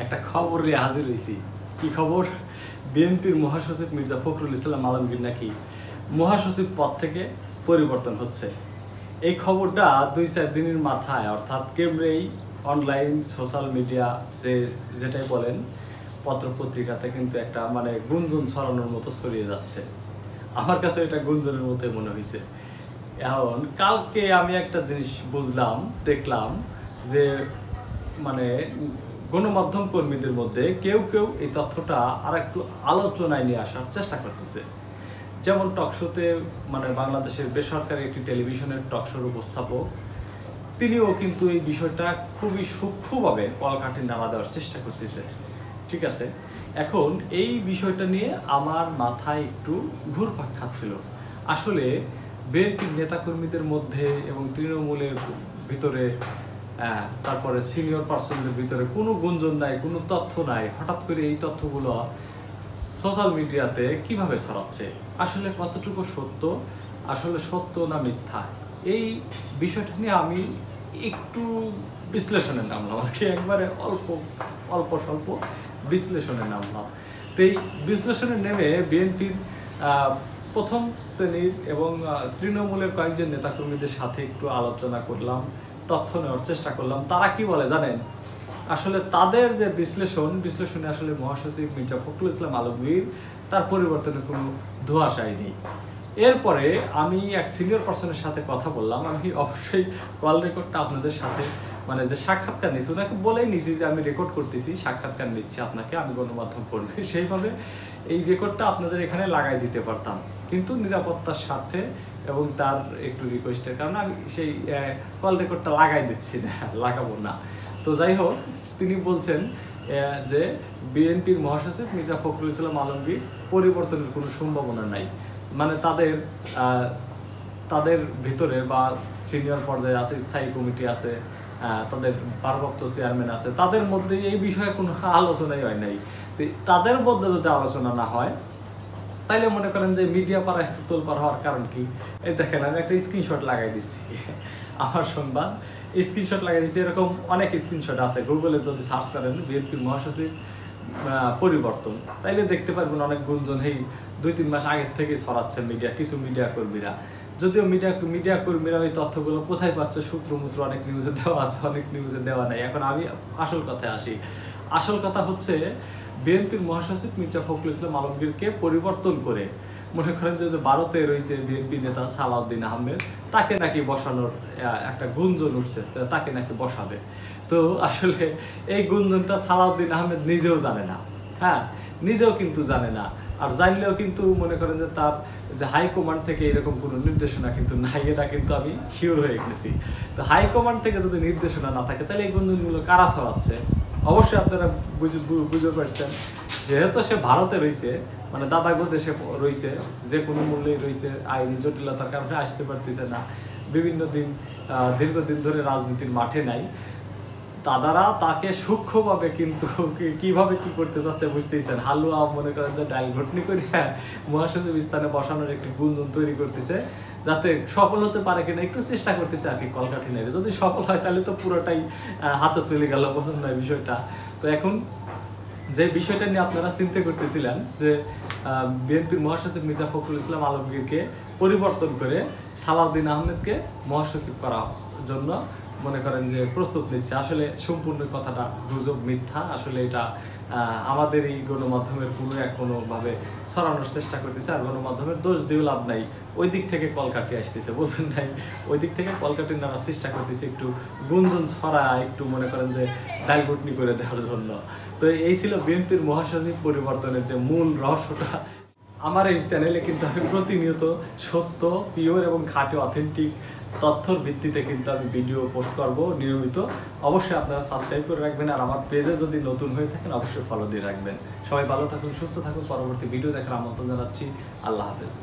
একটা খবর নিয়ে হাজির হয়েছি। কি খবর? বিএনপির মহাসচিব মির্জা ফখরুল ইসলাম আলমগীর নাকি মহাসচিব পদ থেকে পরিবর্তন হচ্ছে। এই খবরটা 2-4 দিনের মাথায়, অর্থাৎ কেমব্রেই অনলাইন সোশ্যাল মিডিয়া যেটাই বলেন, পত্রপত্রিকাতে কিন্তু একটা গুঞ্জন ছড়ানোর মতো ছড়িয়ে যাচ্ছে। আমার কাছে এটা গুঞ্জনের মতোই মনে হয়েছে। এখন কালকে আমি একটা জিনিস বুঝলাম, দেখলাম যে গণমাধ্যম কর্মীদের মধ্যে কেউ কেউ এই তথ্যটা আর একটু আলোচনায় নিয়ে আসার চেষ্টা করতেছে। যেমন টকশোতে বাংলাদেশের বেসরকারি একটি টেলিভিশনের টকশোর উপস্থাপক, তিনিও কিন্তু এই বিষয়টা খুবই সূক্ষ্মভাবে কলকাঠি নাড়া দেওয়ার চেষ্টা করতেছে। ঠিক আছে, এখন এই বিষয়টা নিয়ে আমার মাথায় একটু ঘুরপাক খাচ্ছিল। আসলে বিএনপির নেতাকর্মীদের মধ্যে এবং তৃণমূলের ভিতরে, তারপরে সিনিয়র পার্সনদের ভিতরে কোনো গুঞ্জন নাই, কোনো তথ্য নাই। হঠাৎ করে এই তথ্যগুলো সোশ্যাল মিডিয়াতে কিভাবে ছড়াচ্ছে, আসলে কতটুকু সত্য, আসলে সত্য না মিথ্যা, এই বিষয়টা নিয়ে আমি একটু বিশ্লেষণে নামলাম আর কি। একবারে অল্প স্বল্প বিশ্লেষণে নামলাম। তো এই বিশ্লেষণে নেমে বিএনপির প্রথম শ্রেণীর এবং তৃণমূলের কয়েকজন নেতাকর্মীদের সাথে একটু আলোচনা করলাম, তথ্য নেওয়ার চেষ্টা করলাম। তারা কি বলে জানেন? আসলে তাদের যে বিশ্লেষণে আসলে মহাসচিব মির্জা ফখরুল ইসলাম আলমগীর তার পরিবর্তনের কোনো ধোঁয়াশাই নেই। এরপরে আমি এক সিনিয়র পার্সনের সাথে কথা বললাম। আমি অবশ্যই কল রেকর্ডটা আপনাদের সাথে যে সাক্ষাৎকার নিচ্ছি, ওনাকে বলেই নিছি যে আমি রেকর্ড করতেছি, সাক্ষাৎকার নিচ্ছি আপনাকে, আমি গণমাধ্যম কর্মী, সেইভাবে এই রেকর্ডটা আপনাদের এখানে লাগাই দিতে পারতাম, কিন্তু নিরাপত্তার স্বার্থে এবং তার একটু রিকোয়েস্টের কারণে আমি সেই কল রেকর্ডটা লাগাই দিচ্ছি না, লাগাবো না। তো যাই হোক, তিনি বলছেন যে বিএনপির মহাসচিব মির্জা ফখরুল ইসলাম আলমগীর পরিবর্তনের কোনো সম্ভাবনা নাই। তাদের ভিতরে বা সিনিয়র পর্যায়ে আছে, স্থায়ী কমিটি আছে, তাদের ভারপ্রাপ্ত চেয়ারম্যান আছে, তাদের মধ্যে এই বিষয়ে কোনো আলোচনাই হয় নাই। তাদের মধ্যে যদি আলোচনা না হয়, তাইলে মনে করেন যে মিডিয়া পাড়ায় তোলপাড় হওয়ার কারণ কি? এই দেখেন, আমি একটা স্ক্রিনশট লাগাই দিচ্ছি, আমার সংবাদ স্ক্রিনশট লাগাই দিচ্ছি। এরকম অনেক স্ক্রিনশট আছে, গুগলে যদি সার্চ করেন বিএনপির মহাসচিব পরিবর্তন, তাইলে দেখতে পারবেন অনেক গুঞ্জন এই 2-3 মাস আগের থেকে ছড়াচ্ছে কিছু মিডিয়া কর্মীরা। যদিও মিডিয়া কর্মীরা ওই তথ্যগুলো কোথায় পাচ্ছে, সূত্রমূত্র অনেক নিউজে দেওয়া আছে, অনেক নিউজে দেওয়া নাই। এখন আমি আসল কথায় আসি। আসল কথা হচ্ছে, বিএনপির মহাসচিব মির্জা ফখরুল ইসলাম আলমগীরকে পরিবর্তন করে মনে করেন যে ভারতে রয়েছে বিএনপি নেতা সালাউদ্দিন আহমেদ, তাকে নাকি বসানোর একটা গুঞ্জন উঠছে, তাকে নাকি বসাবে। তো আসলে এই গুঞ্জনটা সালাউদ্দিন আহমেদ নিজেও জানে না, নিজেও কিন্তু জানে না। আর জানলেও কিন্তু মনে করেন যে তার যে হাইকমান্ড থেকে এরকম কোনো নির্দেশনা কিন্তু নাই, এটা কিন্তু আমি শিওর হয়ে গেছি। তো হাইকমান্ড থেকে যদি নির্দেশনা না থাকে, তাহলে এই গুঞ্জনগুলো কারা ছড়াচ্ছে? অবশ্যই আপনারা বুঝতে পারছেন, যেহেতু সে ভারতে রয়েছে, দাদাগো দেশে রয়েছে, যে কোনো মূল্যেই রয়েছে, আইনি জটিলতার কারণে আসতে পারতেছে না, দীর্ঘদিন ধরে রাজনীতির মাঠে নাই। দাদারা তাকে সূক্ষ্মভাবে কিন্তু কিভাবে কি করতে চাচ্ছে বুঝতেইছেন। হালুয়া মনে করেন যে ডাল ঘটনি করে মহাসচিব স্থানে বসানোর একটি গুঞ্জন তৈরি করতেছে, যাতে সফল হতে পারে কিনা একটু চেষ্টা করতেছে আর কি, কলকাঠি নেড়ে। যদি সফল হয় তাহলে তো পুরোটাই হাতে চলে গেল, পছন্দ হয় বিষয়টা। তো এখন যে বিষয়টা নিয়ে আপনারা চিন্তা করতেছিলেন যে বিএনপির মহাসচিব মির্জা ফখরুল ইসলাম আলমগীরকে পরিবর্তন করে সালাউদ্দিন আহমেদকে মহাসচিব করার জন্য মনে করেন যে প্রস্তুত নিচ্ছে, আসলে সম্পূর্ণ কথাটা গুজব, মিথ্যা। আসলে এটা আমাদের এই গণমাধ্যমের কোনোভাবে ছড়ানোর চেষ্টা করতেছে। আর গণমাধ্যমের দোষ দিয়েও লাভ নাই, ওই দিক থেকে কলকাঠি আসতেছে, বোঝেন নাই? ওই দিক থেকে কলকাঠি নেওয়ার চেষ্টা করতেছে, একটু গুঞ্জন ছড়া, একটু মনে করেন যে ডালগুটনি করে দেওয়ার জন্য। তো এই ছিল বিএনপির মহাসচিব পরিবর্তনের যে মূল রহস্যটা। আমার এই চ্যানেলে কিন্তু আমি প্রতিনিয়ত সত্য, পিওর এবং খাঁটি অথেন্টিক তথ্যর ভিত্তিতে কিন্তু আমি ভিডিও পোস্ট করব নিয়মিত। অবশ্যই আপনারা সাবস্ক্রাইব করে রাখবেন, আর আমার পেজে যদি নতুন হয়ে থাকেন অবশ্যই ফলো দিয়ে রাখবেন। সবাই ভালো থাকুন, সুস্থ থাকুন। পরবর্তী ভিডিও দেখার আমন্ত্রণ জানাচ্ছি। আল্লাহ হাফেজ।